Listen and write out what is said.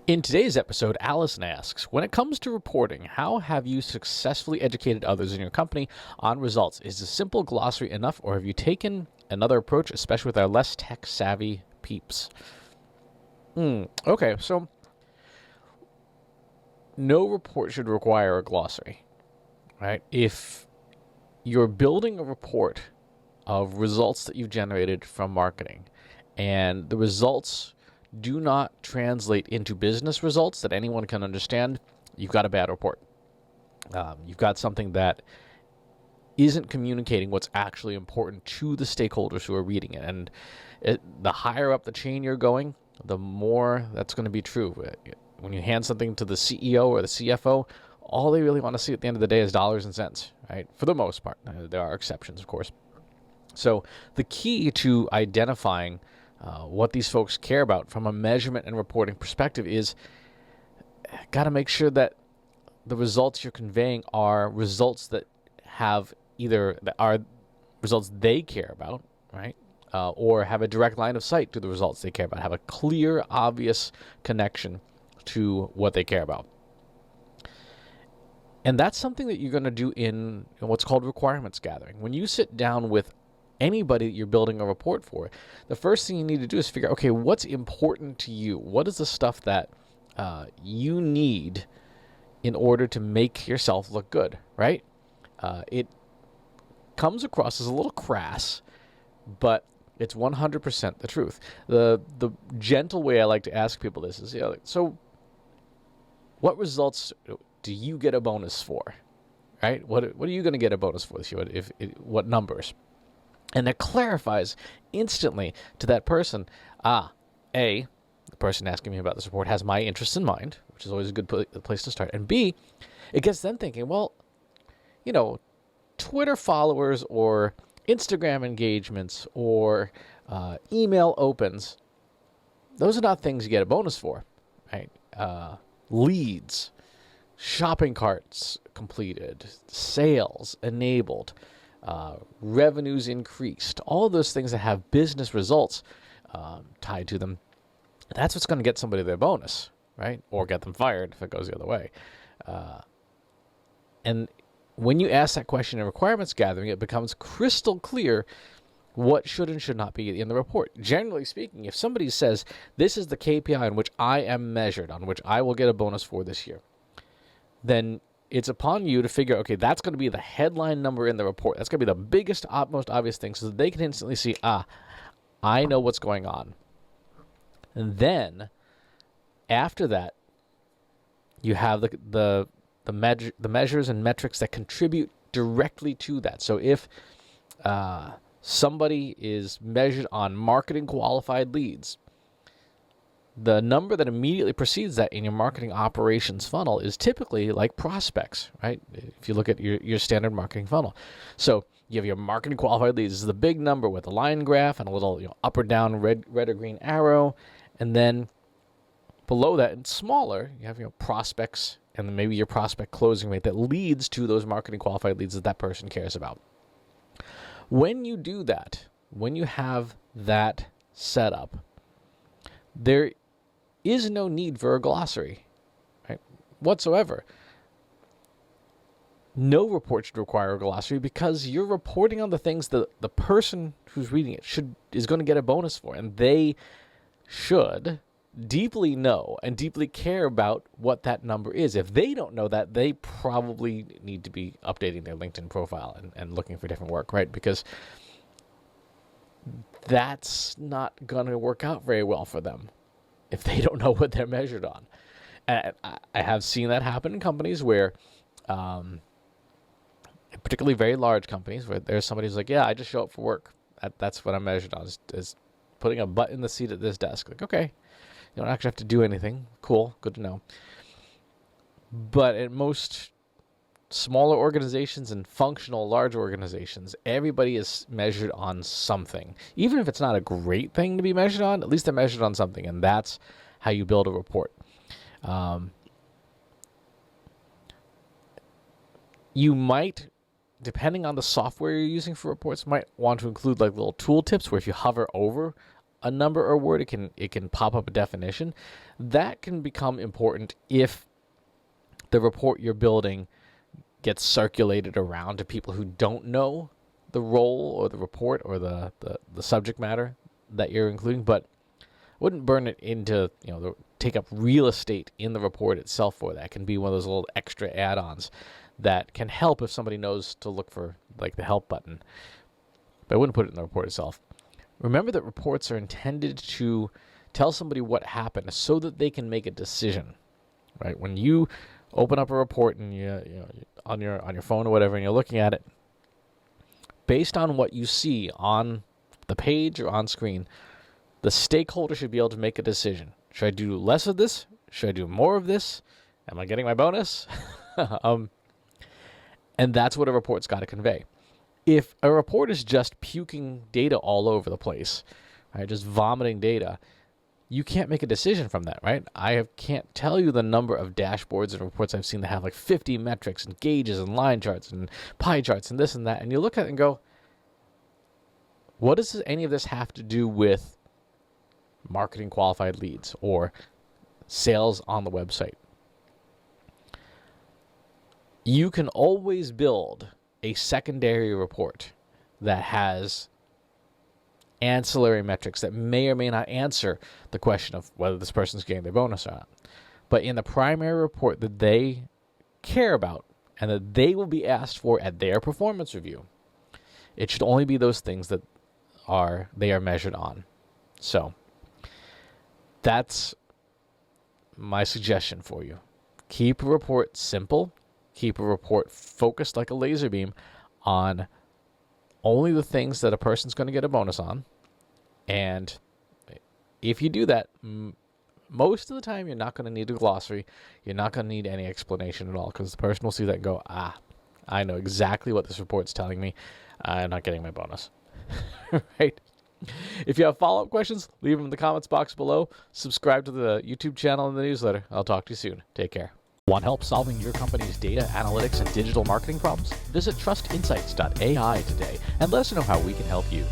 In today's episode, Allison asks, when it comes to reporting, how have you successfully educated others in your company on results? Is a simple glossary enough, or have you taken another approach, especially with our less tech-savvy peeps? Okay, so no report should require a glossary, right? If you're building a report of results that you've generated from marketing, and the results do not translate into business results that anyone can understand, you've got a bad report. You've got something that isn't communicating what's actually important to the stakeholders who are reading it. And the higher up the chain you're going, the more that's going to be true. When you hand something to the CEO or the CFO, all they really want to see at the end of the day is dollars and cents, right? For the most part. There are exceptions, of course. So the key to identifying what these folks care about from a measurement and reporting perspective is got to make sure that the results you're conveying are results that have either that are results they care about, right? Or have a direct line of sight to the results they care about, have a clear, obvious connection to what they care about. And that's something that you're going to do in what's called requirements gathering. When you sit down with anybody that you're building a report for, the first thing you need to do is figure out, okay, what's important to you? What is the stuff that you need in order to make yourself look good, right? It comes across as a little crass, but it's 100% the truth. The gentle way I like to ask people this is, so what results do you get a bonus for, right? What are you going to get a bonus for this year? What numbers? And it clarifies instantly to that person, A, the person asking me about this report has my interest in mind, which is always a good place to start. And B, it gets them thinking, well, Twitter followers or Instagram engagements or email opens, those are not things you get a bonus for, right? Leads, shopping carts completed, sales enabled, revenues increased, all of those things that have business results tied to them, that's what's going to get somebody their bonus, right? Or get them fired if it goes the other way. And when you ask that question in requirements gathering, it becomes crystal clear what should and should not be in the report. Generally speaking, if somebody says, this is the KPI on which I am measured, on which I will get a bonus for this year, then it's upon you to figure, okay, that's going to be the headline number in the report. That's going to be the biggest, most obvious thing, so that they can instantly see, I know what's going on. And then, after that, you have the measures and metrics that contribute directly to that. So if somebody is measured on marketing qualified leads, the number that immediately precedes that in your marketing operations funnel is typically like prospects, right? If you look at your standard marketing funnel. So you have your marketing qualified leads. This is the big number with a line graph and a little up or down red or green arrow. And then below that and smaller, you have prospects and then maybe your prospect closing rate that leads to those marketing qualified leads that person cares about. When you do that, when you have that set up, there is no need for a glossary, right, whatsoever. No report should require a glossary because you're reporting on the things that the person who's reading it is going to get a bonus for, and they should deeply know and deeply care about what that number is. If they don't know that, they probably need to be updating their LinkedIn profile and looking for different work, right? Because that's not going to work out very well for them if they don't know what they're measured on. And I have seen that happen in companies where, particularly very large companies, where there's somebody who's like, yeah, I just show up for work. That's what I'm measured on, is putting a butt in the seat at this desk. Like, okay, you don't actually have to do anything. Cool, good to know. But at most smaller organizations and functional large organizations, everybody is measured on something. Even if it's not a great thing to be measured on, at least they're measured on something, and that's how you build a report. You might, depending on the software you're using for reports, might want to include like little tool tips where if you hover over a number or a word, it can pop up a definition. That can become important if the report you're building gets circulated around to people who don't know the role or the report or the subject matter that you're including, but wouldn't burn it into, take up real estate in the report itself for that. It can be one of those little extra add-ons that can help if somebody knows to look for like the help button. But I wouldn't put it in the report itself. Remember that reports are intended to tell somebody what happened so that they can make a decision, right? When you open up a report and you on your phone or whatever, and you're looking at it, based on what you see on the page or on screen, the stakeholder should be able to make a decision. Should I do less of this? Should I do more of this? Am I getting my bonus? And that's what a report's got to convey. If a report is just puking data all over the place, right, just vomiting data, you can't make a decision from that, right? Can't tell you the number of dashboards and reports I've seen that have like 50 metrics and gauges and line charts and pie charts and this and that. And you look at it and go, what does any of this have to do with marketing qualified leads or sales on the website? You can always build a secondary report that has ancillary metrics that may or may not answer the question of whether this person's getting their bonus or not. But in the primary report that they care about and that they will be asked for at their performance review, it should only be those things that they are measured on. So that's my suggestion for you. Keep a report simple. Keep a report focused like a laser beam on only the things that a person's going to get a bonus on. And if you do that, most of the time you're not going to need a glossary. You're not going to need any explanation at all, because the person will see that and go, I know exactly what this report's telling me. I'm not getting my bonus. Right? If you have follow-up questions, leave them in the comments box below. Subscribe to the YouTube channel and the newsletter. I'll talk to you soon. Take care. Want help solving your company's data, analytics, and digital marketing problems? Visit trustinsights.ai today and let us know how we can help you.